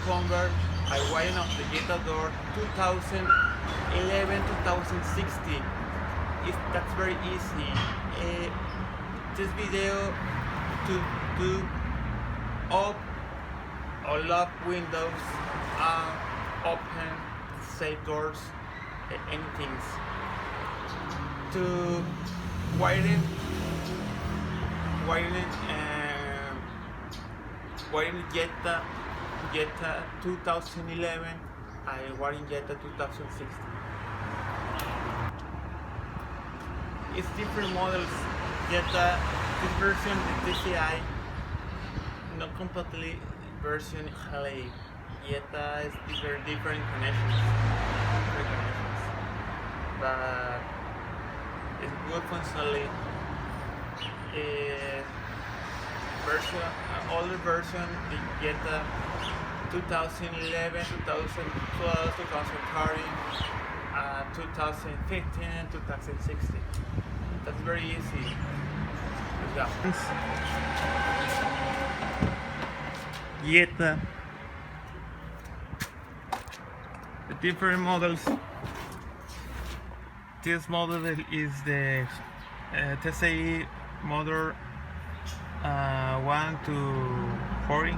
convert I wiring of the Jetta door 2011-2016. That's very easy. This video to do up or lock windows, open, save doors, anything. To wiring Jetta 2011, I wiring Jetta 2016. It's different models. Jetta, this version the TCI, not completely version LA. Jetta is different connections, but it's good functionally. Older version, the Jetta 2011, 2012, 2013, 2015, and 2016. That's very easy. Jetta. The different models. This model is the TCI motor 1 to 40.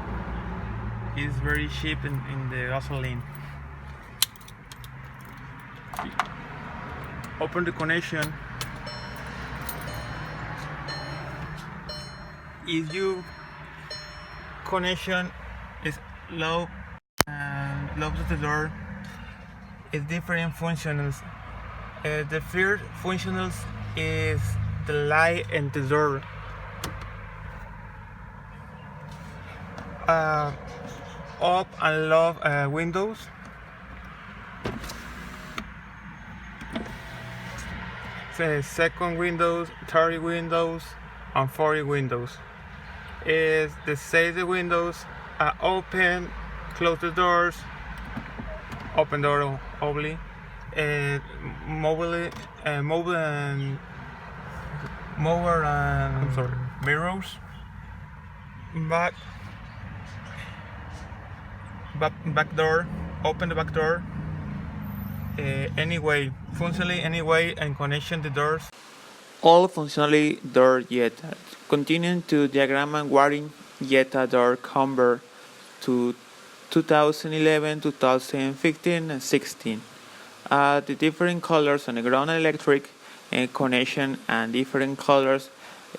It's very cheap in the gasoline. Open the connection. If your connection is low and close the door, it's different functionals. The first functionals is the light and the door. Up and low windows. The second windows, 30 windows, and 40 windows. Is the save the windows, open, close the doors, open door only, mobile mirrors, back door, open the back door, anyway, functionally anyway, and connection the doors. All functionally door Jetta. Continuing to diagram and wiring Jetta door convert to 2011, 2015, and 16. The different colors on the ground electric connection and different colors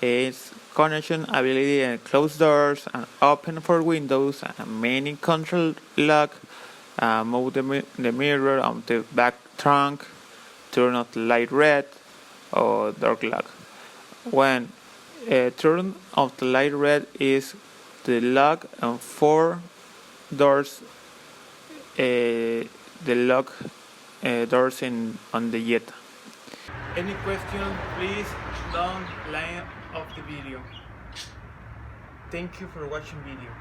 is connection ability and close doors and open for windows and main control lock, move the mirror on the back trunk, turn off the light red or dark lock. When turn off the light red is the lock and 4 doors, the lock doors on the Jetta. Any question, please don't line of the video. Thank you for watching video.